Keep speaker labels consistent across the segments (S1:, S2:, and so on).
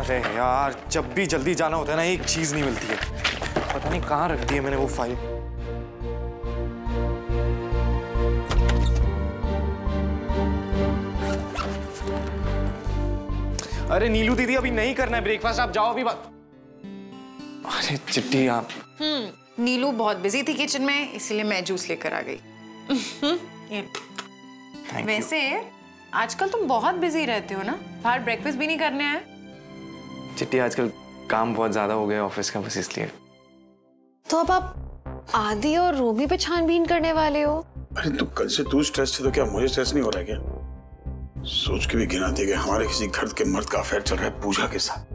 S1: अरे यार, जब भी जल्दी जाना होता है ना, एक चीज नहीं मिलती है। पता नहीं कहाँ रख दी है मैंने वो फाइल। अरे नीलू दीदी, अभी नहीं करना है ब्रेकफास्ट, आप जाओ अभी बात। अरे चिट्ठी, आप।
S2: नीलू बहुत बिजी थी किचन में, इसलिए मैं जूस लेकर आ गई। वैसे आजकल तुम बहुत बिजी रहते हो ना, बाहर ब्रेकफास्ट भी नहीं करने आए?
S1: चिट्ठी, आजकल काम बहुत ज्यादा हो गया ऑफिस का, बस इसलिए।
S3: तो अब आप आदि और रूबी पे छानबीन करने वाले हो?
S4: अरे तो कल से तू स्ट्रेस है तो क्या मुझे स्ट्रेस नहीं हो रहा है क्या? सोच के भी घिन आती है कि हमारे किसी घर के मर्द का अफेयर चल रहा है पूजा के साथ।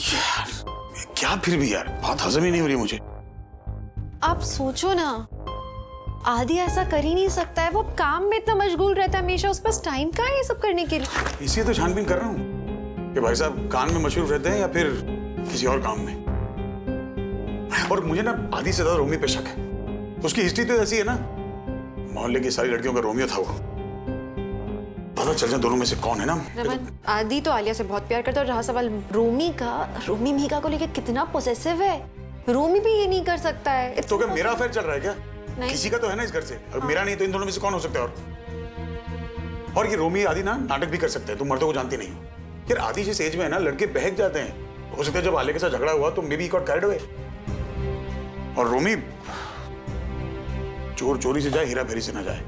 S4: यार क्या फिर भी यार, बहुत हजम ही नहीं हो रही मुझे।
S3: आप सोचो ना, आदि ऐसा कर ही नहीं सकता है, वो काम में इतना मशगूल रहता है हमेशा, उस पास टाइम कहाँ है ये सब करने के लिए?
S4: इसलिए तो छानबीन कर रहा हूँ कि भाई साहब काम में मशहूर रहते हैं या फिर किसी और काम में। और मुझे ना आदि से ज्यादा रोमी पे शक है। उसकी हिस्ट्री तो ऐसी है ना, मोहल्ले की सारी लड़कियों का रोमियो था वो। पता चल जाए दोनों में से कौन है ना।
S3: रमन, आदि तो आलिया से बहुत प्यार करता है, और रहा सवाल रोमी का, रोमी मीका को लेकर कितना पोसेसिव है। रोमी भी ये नहीं कर सकता है।
S4: तो क्या मेरा अफेयर चल रहा है क्या?
S3: नहीं।
S4: किसी का तो है ना इस घर से। अगर मेरा नहीं तो इन दोनों में से कौन हो सकता है? और ये रोमी आदि ना नाटक भी कर सकते हैं, तुम मर्दों को जानती नहीं हो। यार आदि जिस एज में है ना, लड़के बहक जाते हैं। हो सकता है जब आलिया के साथ झगड़ा हुआ तो may be got carried away. और रोमी चोर चोरी से जाए, हीरा फेरी से ना जाए।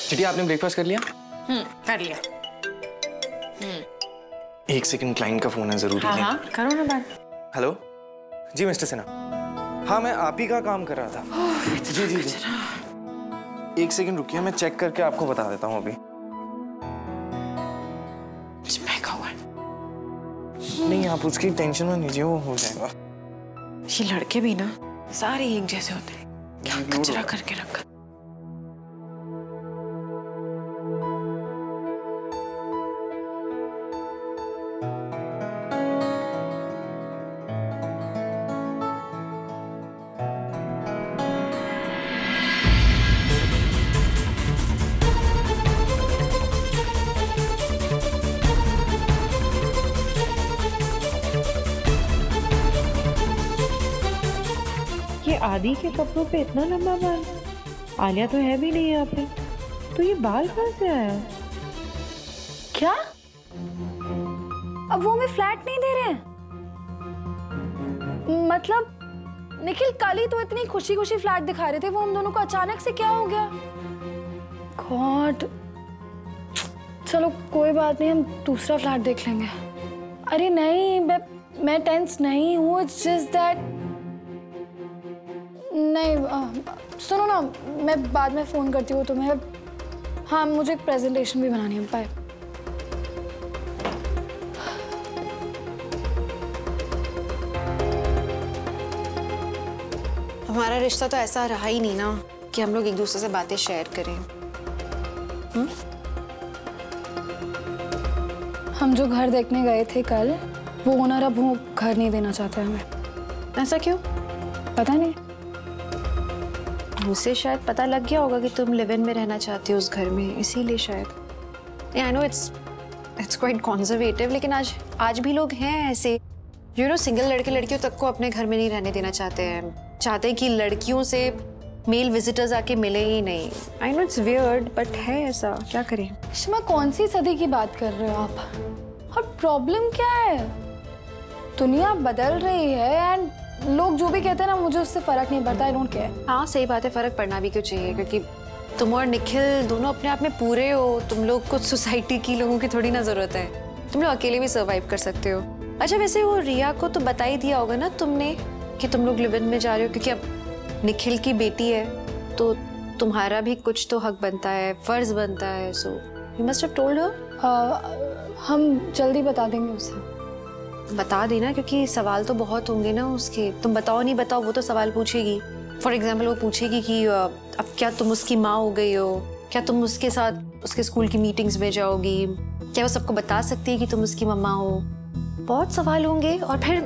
S1: चिट्ठी, आपने ब्रेकफास्ट कर लिया?
S2: कर लिया।
S1: एक सेकंड, क्लाइंट का फोन है, जरूरी है।
S2: हाँ, करो ना बात।
S1: हेलो जी मिस्टर सिन्हा। हाँ, मैं आप ही का काम कर रहा था। जी जी जी, एक सेकंड रुकिए, मैं चेक करके आपको बता देता हूँ अभी।
S2: महका हुआ है।
S1: नहीं, आप उसकी टेंशन में लीजिए, वो हो जाएगा।
S2: ये लड़के भी ना सारे एक जैसे होते हैं, क्या कचरा करके रखा।
S5: आदि के कपड़ों पे इतना लंबा बाल, आलिया तो है भी नहीं यहाँ पे, तो ये बाल कहाँ से आया?
S6: क्या? अब वो हमें फ्लैट नहीं दे रहे हैं? मतलब निखिल कल ही तो इतनी खुशी खुशी फ्लैट दिखा रहे थे, वो हम दोनों को अचानक से क्या हो गया? गॉड, चलो कोई बात नहीं, हम दूसरा फ्लैट देख लेंगे। अरे नहीं, मैं टेंस नहीं हूँ, इट्स जस्ट दैट। नहीं सुनो ना, मैं बाद में फ़ोन करती हूँ तुम्हें। हाँ, मुझे एक प्रेजेंटेशन भी बनानी है। बाय।
S3: हमारा रिश्ता तो ऐसा रहा ही नहीं ना कि हम लोग एक दूसरे से बातें शेयर करें।
S6: हम जो घर देखने गए थे कल, वो ओनर अब वो घर नहीं देना चाहते हमें।
S3: ऐसा क्यों?
S6: पता नहीं,
S3: उसे शायद पता लग गया होगा कि तुम लिव इन में रहना चाहती हो उस घर में, इसीलिए शायद। I know it's quite conservative, लेकिन आज भी लोग हैं ऐसे, सिंगल लड़के लड़कियों तक को अपने घर में नहीं रहने देना चाहते हैं कि लड़कियों से मेल विजिटर्स आके मिले ही नहीं। I know it's weird, but है ऐसा, क्या करें।
S6: शमा, कौन सी सदी की बात कर रहे हो आप? और प्रॉब्लम क्या है? दुनिया बदल रही है एंड लोग जो भी कहते हैं ना, मुझे उससे फर्क नहीं पड़ता। I don't care.
S3: हाँ सही बात है, फर्क पड़ना भी क्यों चाहिए, क्योंकि तुम और निखिल दोनों अपने आप में पूरे हो। तुम लोग कुछ सोसाइटी की लोगों की थोड़ी ना जरूरत है, तुम लोग अकेले भी सर्वाइव कर सकते हो। अच्छा वैसे वो रिया को तो बता ही दिया होगा ना तुमने कि तुम लोग लिव इन में जा रहे हो, क्योंकि अब निखिल की बेटी है तो तुम्हारा भी कुछ तो हक बनता है, फर्ज बनता है। So you must have told her.
S6: हम जल्दी बता देंगे उसे।
S3: बता देना, क्योंकि सवाल तो बहुत होंगे ना उसके। तुम बताओ नहीं बताओ, वो तो सवाल पूछेगी। फॉर एग्जाम्पल वो पूछेगी कि अब क्या तुम उसकी माँ हो गई हो, क्या तुम उसके साथ उसके स्कूल की मीटिंग्स में जाओगी, क्या वो सबको बता सकती है कि तुम उसकी मम्मा हो। बहुत सवाल होंगे। और फिर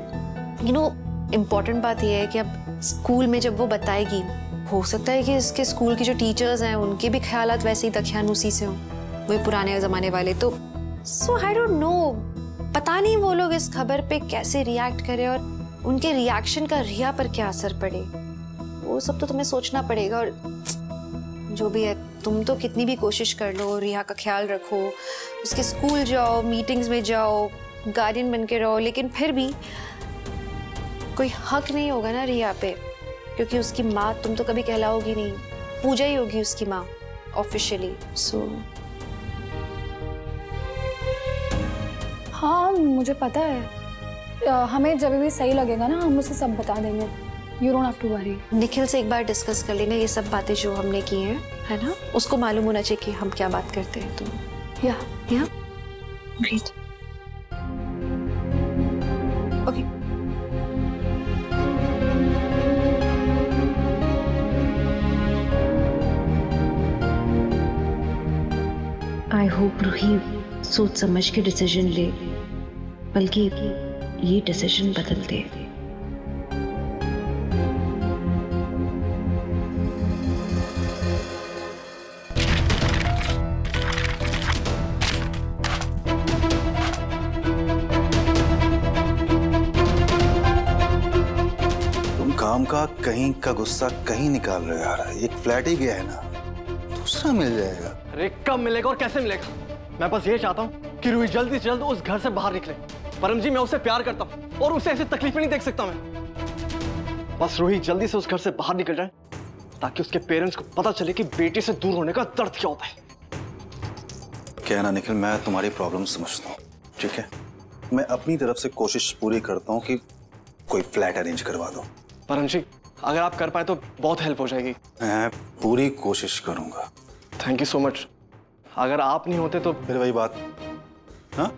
S3: इम्पोर्टेंट बात यह है कि अब स्कूल में जब वो बताएगी, हो सकता है कि इसके स्कूल की जो टीचर्स हैं उनके भी ख्यालात वैसे ही दख्यानुसी से हों, वही पुराने ज़माने वाले। तो सो आई डोंट नो, पता नहीं वो लोग इस खबर पे कैसे रिएक्ट करें और उनके रिएक्शन का रिया पर क्या असर पड़े, वो सब तो तुम्हें सोचना पड़ेगा। और जो भी है, तुम तो कितनी भी कोशिश कर लो, रिया का ख्याल रखो, उसके स्कूल जाओ, मीटिंग्स में जाओ, गार्डियन बन के रहो, लेकिन फिर भी कोई हक नहीं होगा ना रिया पे, क्योंकि उसकी माँ तुम तो कभी कहलाओगी नहीं, पूजा ही होगी उसकी माँ ऑफिशियली। सो
S6: हाँ मुझे पता है, हमें जब भी सही लगेगा ना हम उसे सब बता देंगे। You don't have to worry.
S3: Nikhil से एक बार डिस्कस कर लेना ये सब बातें जो हमने की हैं, है ना? उसको मालूम होना चाहिए कि हम क्या बात करते हैं। तो
S6: या
S3: great, okay.
S5: I hope Ruhi सोच समझ के डिसीजन ले, बल्कि ये डिसीजन बदल दे।
S7: तुम काम का कहीं का गुस्सा कहीं निकाल रहे हो यार। एक फ्लैट ही गया है ना, दूसरा मिल जाएगा।
S8: अरे कब मिलेगा और कैसे मिलेगा? मैं बस ये चाहता हूँ कि रूही जल्दी से जल्द उस घर से बाहर निकले। परम जी, मैं उससे प्यार करता हूँ और उसे ऐसी तकलीफ नहीं देख सकता मैं। बस रूही जल्दी से उस घर से बाहर निकल जाए ताकि उसके पेरेंट्स को पता चले कि बेटी से दूर होने का दर्द क्या होता है।
S7: क्या है ना निखिल, मैं तुम्हारी प्रॉब्लम समझता हूँ, ठीक है? मैं अपनी तरफ से कोशिश पूरी करता हूँ कि कोई फ्लैट अरेंज करवा दो।
S8: परम जी, अगर आप कर पाए तो बहुत हेल्प हो जाएगी।
S7: मैं पूरी कोशिश करूंगा।
S8: Thank you so much. अगर आप नहीं होते तो
S7: फिर वही बात, हाँ?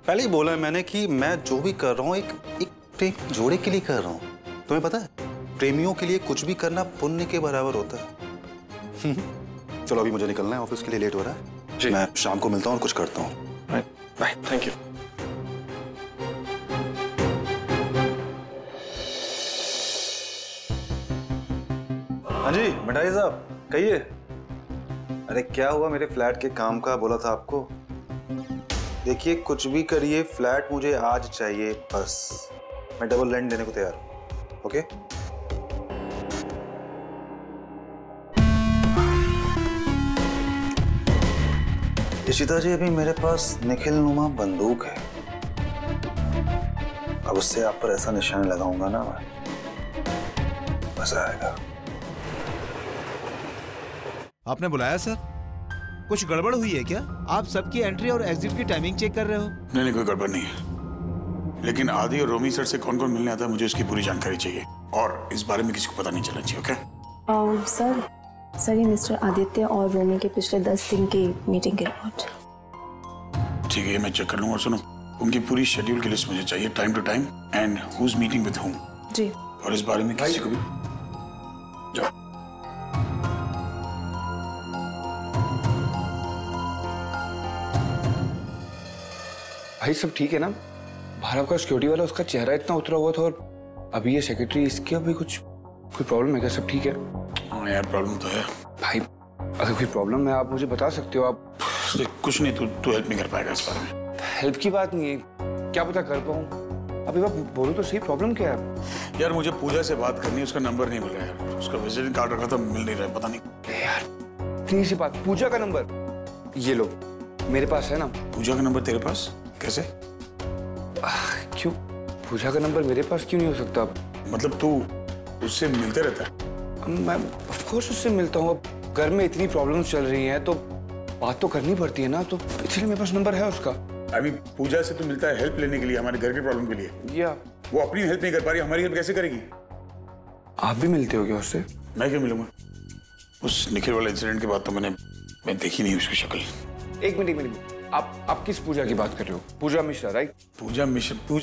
S7: पहले ही बोला है मैंने कि मैं जो भी कर रहा हूँ एक प्रेम जोड़े के लिए कर रहा हूँ। तुम्हें पता है, प्रेमियों के लिए कुछ भी करना पुण्य के बराबर होता है। चलो अभी मुझे निकलना है, ऑफिस के लिए लेट हो रहा है जी। मैं शाम को मिलता हूँ और कुछ करता हूँ।
S8: बाय। Thank you.
S7: हाँ जी मिठाई साहब, कहिए। अरे क्या हुआ मेरे फ्लैट के काम का? बोला था आपको। देखिए कुछ भी करिए, फ्लैट मुझे आज चाहिए बस। मैं डबल रेंट देने को तैयार हूँ। ओके? इशिता जी, अभी मेरे पास निखिल नुमा बंदूक है। अब उससे आप पर ऐसा निशान लगाऊंगा ना मैं, मजा आएगा।
S9: आपने बुलाया सर? कुछ गड़बड़ हुई है क्या? आप सबकी एंट्री और एग्जिट की टाइमिंग चेक कर रहे हो?
S4: नहीं, कोई गड़बड़ नहीं है। लेकिन आदि और रोमी सर से कौन कौन मिलने आता है, मुझे उसकी पूरी जानकारी चाहिए और इस बारे में किसी को पता नहीं चलना चाहिए। ओके?
S10: सर ये मिस्टर आदित्य और रोमी के पिछले 10 दिन की मीटिंग की रिपोर्ट।
S4: ठीक है, मैं चेक कर लूंगा। और सुनो, उनकी पूरी शेड्यूल की लिस्ट मुझे चाहिए, time to time, and whose meeting with whom.
S10: जी।
S4: और इस बारे में किसी को भी जाओ।
S11: भाई सब ठीक है ना? बाहर आपका सिक्योरिटी वाला, उसका चेहरा इतना उतरा हुआ था, और अभी ये सेक्रेटरी, इसकी अभी कोई प्रॉब्लम है क्या? सब ठीक है?
S4: हाँ यार, प्रॉब्लम तो है
S11: भाई। अगर कोई प्रॉब्लम है आप मुझे बता सकते हो। आप
S4: कुछ नहीं, तू हेल्प नहीं कर पाएगा इस बारे में।
S11: हेल्प की बात नहीं है, क्या पता कर पाऊँ। अभी आप बोलो तो सही, प्रॉब्लम क्या है?
S4: यार मुझे पूजा से बात करनी है, उसका नंबर नहीं मिल रहा है। उसका विजिटिंग कार्ड रखा था, मिल नहीं रहा है, पता नहीं
S11: यार। इतनी सी बात, पूजा का नंबर ये लो, मेरे पास है ना।
S4: पूजा का नंबर तेरे पास कैसे?
S11: क्यों? पूजा का नंबर मेरे पास क्यों नहीं हो सकता?
S4: मतलब तू उससे मिलते रहता है?
S11: मैं ऑफ कोर्स उससे मिलता हूँ। अब घर में इतनी प्रॉब्लम्स चल रही हैं तो बात तो करनी पड़ती है ना, तो इसलिए मेरे पास नंबर है उसका।
S4: अभी पूजा से तू मिलता है हेल्प लेने के लिए, हमारे घर की प्रॉब्लम के लिए?
S11: या
S4: वो अपनी हेल्प नहीं कर पा रही, हमारी हेल्प कैसे करेगी?
S11: आप भी मिलते हो क्या उससे?
S4: मैं क्यों मिलूंगा? उस निखिल वाले इंसिडेंट के बाद तो मैं देखी नहीं उसकी शक्ल।
S11: एक मिनट, आप किस पूजा की बात कर रहे हो? पूजा मिश्रा, राइट?
S4: पूजा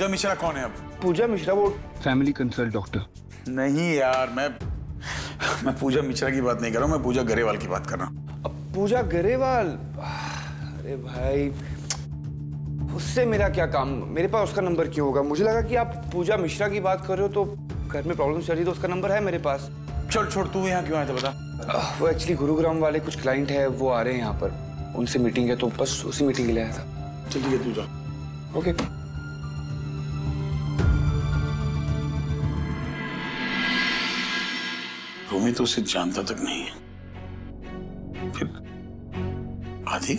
S4: मिश्रा कौन है? अब
S11: पूजा मिश्रा वो फैमिली कंसल्ट डॉक्टर।
S4: नहीं यार, मैं पूजा मिश्रा की बात नहीं कर रहा हूँ, मैं पूजा गरेवाल की बात कर रहा हूँ।
S11: अब पूजा गरेवाल? अरे भाई, उससे मेरा क्या काम? मेरे पास उसका नंबर क्यों होगा? मुझे लगा कि आप पूजा मिश्रा की बात कर रहे हो, तो घर में प्रॉब्लम चल रही तो उसका नंबर है मेरे पास।
S4: चल छोड़, तू यहाँ क्यों आया था बता।
S11: वो एक्चुअली गुरुग्राम वाले कुछ क्लाइंट है, वो आ रहे हैं यहाँ पर, उनसे मीटिंग है तो बस उसी मीटिंग के लिए आया था।
S4: चल ठीक है, तू जा।
S11: ओके।
S4: रोमी तो उसे जानता तक नहीं है, फिर आदि?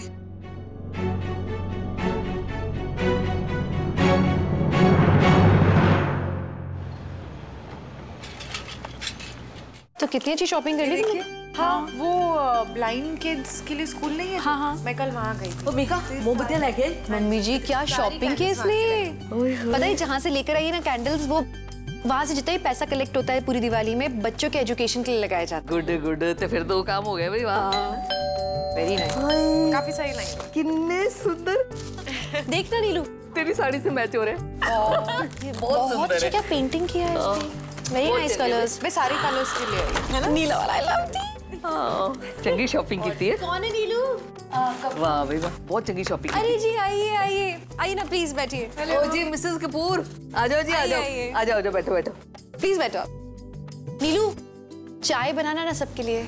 S3: तो कितनी अच्छी शॉपिंग कर ली तुमने?
S2: हाँ, वो ब्लाइंड किड्स के लिए स्कूल नहीं है? हाँ हाँ, मैं कल वहाँ गई।
S12: तो मीका मोमबत्तियाँ लेके।
S3: मम्मी जी क्या शॉपिंग की इसने। पता है जहाँ से लेकर आई है ना कैंडल्स, वो वहाँ से जितना भी पैसा कलेक्ट होता है पूरी दिवाली में बच्चों के एजुकेशन के लिए लगाया जाता है।
S12: गुड गुड, तो फिर 2 काम हो गए भाई। वाह,
S3: वेरी नाइस,
S2: काफी सही लगी।
S12: कितने सुंदर।
S3: देखना नीलू,
S12: तेरी साड़ी से मैच हो रहे हैं। बहुत सुंदर है।
S3: क्या पेंटिंग किया है इसने। Very nice colours.
S2: मैं सारे कलर्स के लिए आई है ना।
S3: नीला वाला, आई लव इट।
S12: चंगी शॉपिंग की है।
S3: कौन है नीलू?
S12: वाह भाई वाह, बहुत चंगी शॉपिंग।
S3: अरे जी आइए आइए आइए ना, प्लीज बैठिए।
S12: ओ जी मिसेस कपूर, आ जाओ जी, आ जाओ आ जाओ, बैठो बैठो,
S3: प्लीज बैठो आप। नीलू चाय बनाना ना सबके लिए।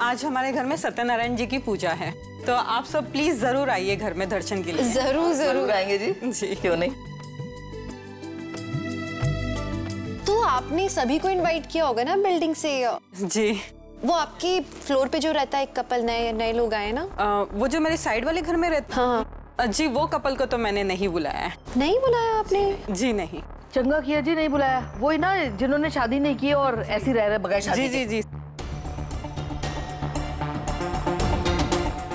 S13: आज हमारे घर में सत्यनारायण जी की पूजा है, तो आप सब प्लीज जरूर आइए घर में दर्शन के लिए।
S3: जरूर जरूर
S12: आएंगे जी।
S13: जी
S12: क्यों नहीं।
S3: तो आपने सभी को इनवाइट किया होगा ना बिल्डिंग से?
S13: जी।
S3: वो आपकी फ्लोर पे जो रहता है एक कपल, नए लोग आए ना?
S13: वो जो मेरे साइड वाले घर में रहता।
S3: हाँ
S13: जी, वो कपल को तो मैंने नहीं बुलाया है।
S3: नहीं बुलाया आपने?
S13: जी नहीं।
S12: चंगा किया जी, नहीं बुलाया। वही ना जिन्होंने शादी नहीं की और ऐसी रह रहे बगैर शादी।
S13: जी जी जी।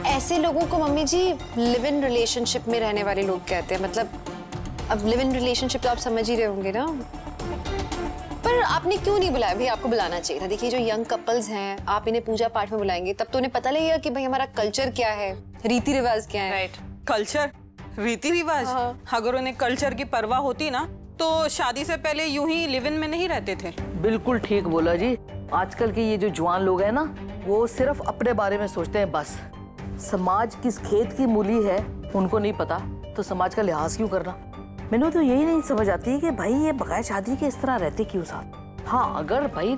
S3: ऐसे लोगों को mummy ji live in relationship में रहने वाले लोग कहते हैं। मतलब अब लिव इन रिलेशनशिप तो आप समझ ही रहे होंगे ना। पर आपने क्यों नहीं बुलाया? भाई आपको बुलाना चाहिए था। देखिए जो यंग कपल्स हैं, आप इन्हें पूजा पाठ में बुलाएंगे तब तो उन्हें पता लगेगा कि भाई हमारा कल्चर क्या है, रीति रिवाज क्या है।
S13: राइट, कल्चर रीति रिवाज। अगर उन्हें कल्चर की परवाह होती ना तो शादी से पहले यूं ही लिव इन में नहीं रहते थे।
S12: बिल्कुल ठीक बोला जी। आजकल के ये जो जवान लोग हैं ना, वो सिर्फ अपने बारे में सोचते हैं बस। समाज किस खेत की मूली है उनको नहीं पता, तो समाज का लिहाज क्यों करना। मैंने तो यही नहीं समझ आती कि भाई ये बगैर शादी के इस तरह रहते क्यों साथ। हाँ, अगर भाई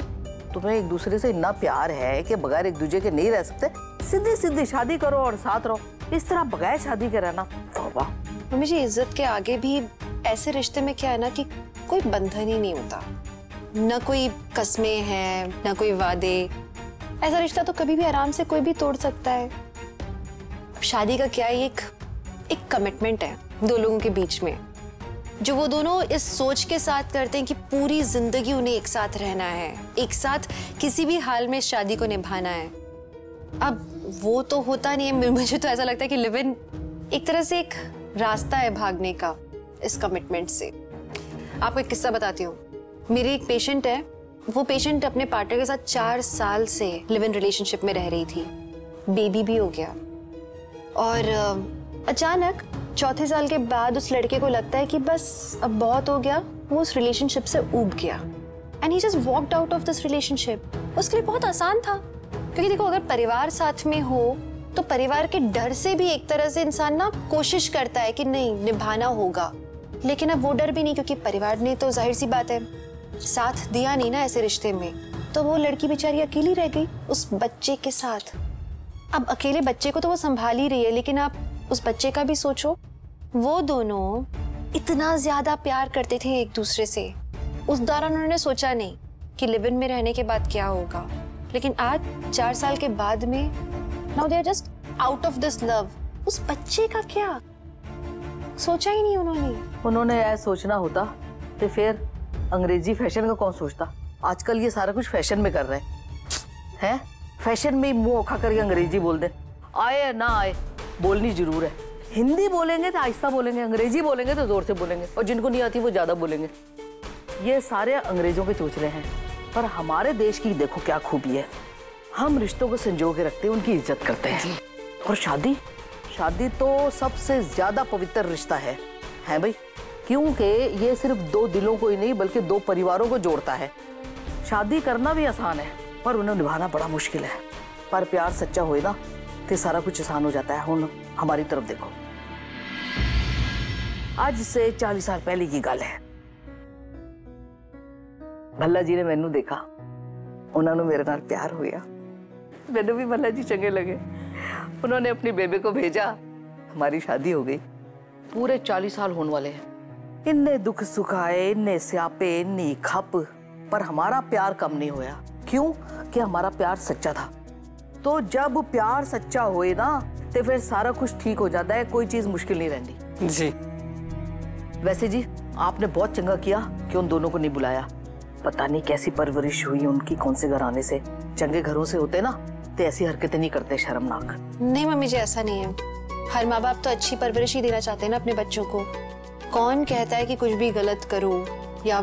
S12: तुम्हें एक दूसरे से इतना प्यार है कि बगैर एक दूसरे के नहीं रह सकते, सीधी सीधी शादी करो और साथ रहो। इस तरह बगैर शादी के रहना, तौबा।
S3: मम्मी जी इज्जत के आगे भी ऐसे रिश्ते में क्या है ना कि कोई बंधन ही नहीं होता, न कोई कस्में हैं न कोई वादे। ऐसा रिश्ता तो कभी भी आराम से कोई भी तोड़ सकता है। शादी का क्या है, एक कमिटमेंट है 2 लोगों के बीच में, जो वो दोनों इस सोच के साथ करते हैं कि पूरी जिंदगी उन्हें एक साथ रहना है, एक साथ किसी भी हाल में शादी को निभाना है। अब वो तो होता नहीं है। मुझे तो ऐसा लगता है कि लिव इन एक तरह से एक रास्ता है भागने का इस कमिटमेंट से। आपको एक किस्सा बताती हूँ। मेरी एक पेशेंट है, वो पेशेंट अपने पार्टनर के साथ 4 साल से लिव इन रिलेशनशिप में रह रही थी। बेबी भी हो गया और अचानक 4थे साल के बाद उस लड़के को लगता है कि बस अब बहुत हो गया। वो उस रिलेशनशिप से ऊब गया and he just walked out of this relationship. उसके लिए बहुत आसान था, क्योंकि देखो अगर परिवार साथ में हो तो परिवार के डर से भी एक तरह से इंसान ना कोशिश करता है कि नहीं निभाना होगा। लेकिन अब वो डर भी नहीं, क्योंकि परिवार ने तो जाहिर सी बात है साथ दिया नहीं ना ऐसे रिश्ते में। तो वो लड़की बेचारी अकेली रह गई उस बच्चे के साथ। अब अकेले बच्चे को तो वो संभाल ही रही है, लेकिन आप उस बच्चे का भी सोचो। वो दोनों इतना ज्यादा प्यार करते थे एक दूसरे से। उस दौरान उन्होंने सोचा नहीं कि लिव इन में रहने के बाद क्या होगा। लेकिन आज 4 साल के बाद में now they are just out of this love. उस बच्चे का क्या सोचा ही नहीं उन्होंने ऐसा सोचना होता तो फिर अंग्रेजी फैशन का कौन सोचता। आजकल ये सारा कुछ फैशन में कर रहे हैं। फैशन में मुंह औखा करके अंग्रेजी बोल दे, आए या ना आए बोलनी जरूर है। हिंदी बोलेंगे तो आहिस्ता बोलेंगे, अंग्रेजी बोलेंगे तो जोर से बोलेंगे, और जिनको नहीं आती वो ज्यादा बोलेंगे। ये सारे अंग्रेजों के चोचले हैं। पर हमारे देश की देखो क्या खूबी है, हम रिश्तों को संजो के रखते हैं, उनकी इज्जत करते हैं। और शादी तो सबसे ज्यादा पवित्र रिश्ता है भाई, क्योंकि ये सिर्फ 2 दिलों को ही नहीं बल्कि 2 परिवारों को जोड़ता है। शादी करना भी आसान है पर उन्हें निभाना बड़ा मुश्किल है। पर प्यार सच्चा होए ना तो सारा कुछ आसान हो जाता है। हुन हमारी तरफ देखो, आज से 40 साल पहले की गल है।
S12: भल्ला जी ने मैनू देखा, उन्होंने मेरे नाल प्यार होया, मैनू भी भल्ला जी चंगे लगे। उन्होंने अपनी बेबे को भेजा, हमारी शादी हो गई। पूरे 40 साल होने वाले हैं। इन्ने दुख सुख आए, इन्ने स्यापे, इन्नी खप, पर हमारा प्यार कम नहीं होया। क्यों? कि हमारा प्यार सच्चा था। तो जब प्यार सच्चा होए ना तो फिर सारा कुछ ठीक हो जाता है, कोई चीज मुश्किल नहीं रहती।
S1: जी
S12: वैसे जी आपने बहुत चंगा किया कि उन दोनों को नहीं बुलाया। पता नहीं कैसी परवरिश हुई उनकी, कौन से घराने से। चंगे घरों से होते ना तो ऐसी हरकतें नहीं करते, शर्मनाक।
S3: नहीं मम्मी जी, ऐसा नहीं है। हर माँ बाप तो अच्छी परवरिश ही देना चाहते हैं ना अपने बच्चों को। कौन कहता है कि कुछ भी गलत करो या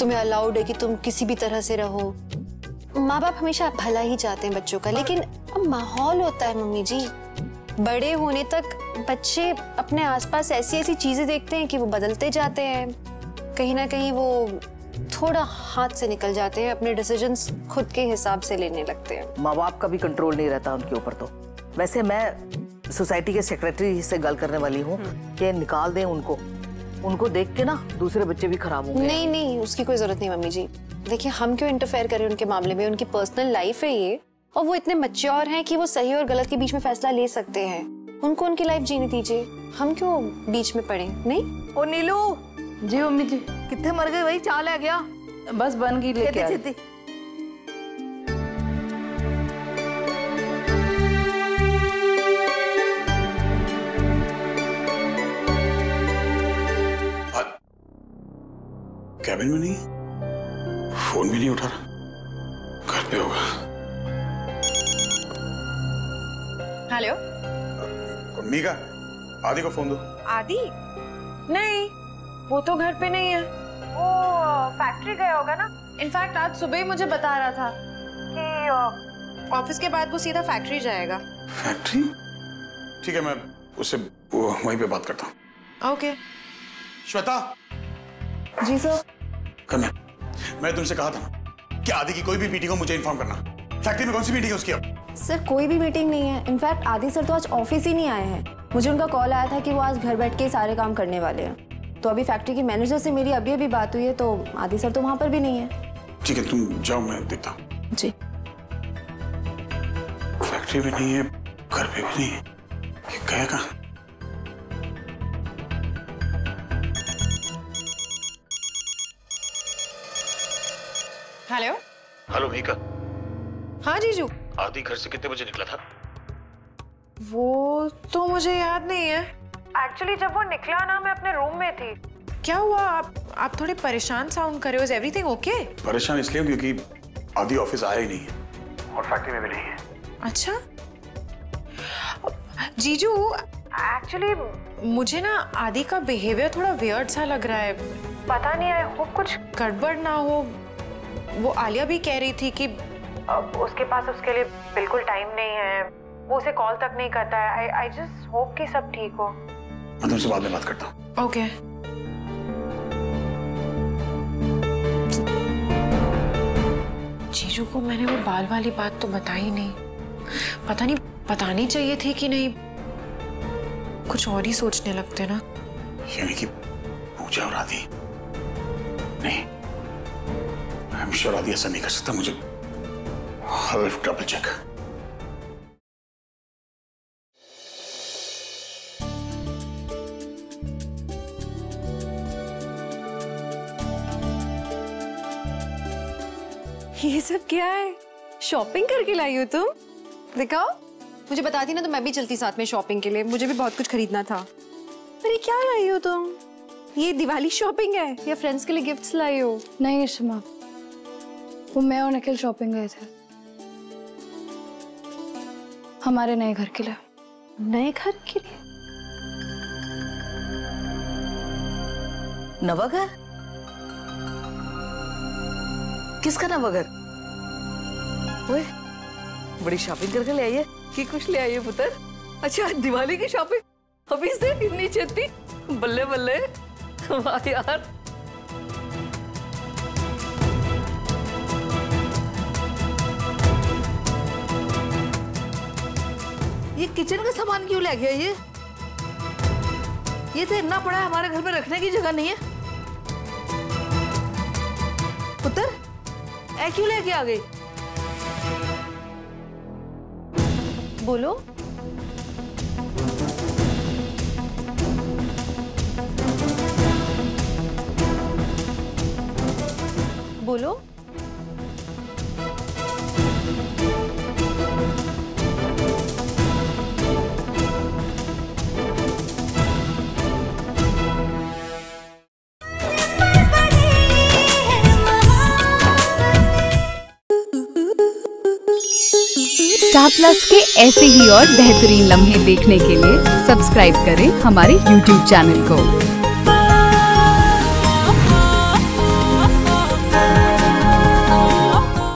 S3: तुम्हें अलाउड है कि तुम किसी भी तरह से रहो। माँ बाप हमेशा भला ही चाहते हैं बच्चों का, लेकिन अब माहौल होता है मम्मी जी। बड़े होने तक बच्चे अपने आसपास ऐसी ऐसी चीजें देखते हैं कि वो बदलते जाते हैं। कहीं ना कहीं वो थोड़ा हाथ से निकल जाते हैं, अपने डिसीजंस खुद के हिसाब से लेने लगते हैं।
S12: माँ बाप का भी कंट्रोल नहीं रहता उनके ऊपर। तो वैसे मैं सोसाइटी के सेक्रेटरी से गल करने वाली हूँ कि निकाल दें उनको देख के ना दूसरे बच्चे भी खराब होंगे।
S3: नहीं नहीं, उसकी कोई जरूरत नहीं मम्मी जी। देखिए, हम क्यों इंटरफेयर करें उनके मामले में? उनकी पर्सनल लाइफ है ये, और वो इतने मैच्योर हैं कि वो सही और गलत के बीच में फैसला ले सकते हैं। उनको उनकी लाइफ जीने दीजिए, हम क्यों बीच में पड़े? नहीं।
S12: ओ नीलू
S5: जी मम्मी जी।
S12: कितने मर गए भाई? चाल है गया?
S5: बस बन गई, लेके आ।
S4: कैबिन में नहीं, फोन भी नहीं उठा रहा, घर पे होगा।
S2: हेलो
S4: मीका, आदि को फोन दो।
S2: आदि? नहीं, वो तो घर पे नहीं है, वो फैक्ट्री गया होगा ना। इनफैक्ट आज सुबह ही मुझे बता रहा था कि ऑफिस के बाद वो सीधा फैक्ट्री जाएगा।
S4: फैक्ट्री? ठीक है, मैं उससे वहीं पे बात करता हूँ।
S2: ओके।
S4: श्वेता।
S6: जी सर।
S4: कम मैं तुमसे कहा था ना कि आदि की कोई भी मीटिंग हो मुझे इन्फॉर्म करना। फैक्ट्री में कौन सी मीटिंग है उसकी? अब
S10: सर कोई भी मीटिंग नहीं है। इनफैक्ट आदि सर तो आज ऑफिस ही नहीं आए हैं। मुझे उनका कॉल आया था कि वो आज घर बैठ के सारे काम करने वाले हैं। तो अभी फैक्ट्री की मैनेजर से मेरी अभी बात हुई है, तो आदि सर तो वहां पर भी नहीं है।
S4: ठीक है, तुम जाओ, मैं देखता हूँ।
S10: जी।
S4: फैक्ट्री भी नहीं है, घर पे भी नहीं है, ये गया कहाँ?
S2: हेलो।
S7: हेलो मीका।
S2: हाँ जीजू।
S7: आदि घर से कितने बजे निकला था?
S2: वो तो मुझे याद नहीं है। एक्चुअली जब वो निकला ना, मैं अपने रूम में थी। क्या हुआ? आप थोड़े परेशान साउंड कर रहे हो। Is everything okay?
S4: परेशान इसलिए क्योंकि आदि ऑफिस आया ही नहीं है और फैक्ट्री में भी नहीं है।
S2: अच्छा जीजू, एक्चुअली मुझे ना आदि का बिहेवियर थोड़ा वियर्ड सा लग रहा है। पता नहीं, आई होप कुछ गड़बड़ ना हो। वो आलिया भी कह रही थी कि उसके पास उसके लिए बिल्कुल टाइम नहीं है, वो उसे कॉल तक नहीं करता है। आई जस्ट होप कि सब ठीक हो।
S4: मैं तुमसे बाद में बात करता हूँ।
S2: ओके। जीजू को मैंने वो बाल वाली बात तो बताई नहीं। पता नहीं बतानी चाहिए थी कि नहीं। कुछ और ही सोचने लगते ना।
S4: यानी कि पूजा और आदि नहीं, आई एम श्योर आदि ऐसा नहीं कर सकता। मुझे डबल चेक।
S3: ये सब क्या है? शॉपिंग करके लाई हो तुम? दिखाओ। मुझे बताती ना तो मैं भी चलती साथ में शॉपिंग के लिए। मुझे भी बहुत कुछ खरीदना था। अरे क्या लाई हो तुम? ये दिवाली शॉपिंग है या फ्रेंड्स के लिए गिफ्ट्स लाई हो?
S6: नहीं शमा, वो मैं और निखिल शॉपिंग गए थे हमारे नए घर के लिए।
S3: नए घर के लिए?
S12: नवा घर? किसका नवा घर? ओए, बड़ी शॉपिंग करके ले आई है। कि कुछ ले आई है पुत्र? अच्छा, दिवाली की शॉपिंग अभी से इतनी छेती? बल्ले बल्ले, वाह यार। ये किचन का सामान क्यों ले गया? ये तो इतना बड़ा है, हमारे घर में रखने की जगह नहीं है पुत्र। ऐ क्यों लेके आ गई?
S10: बोलो। बोलो।
S14: स्टार प्लस के ऐसे ही और बेहतरीन लम्हे देखने के लिए सब्सक्राइब करें हमारे YouTube चैनल को।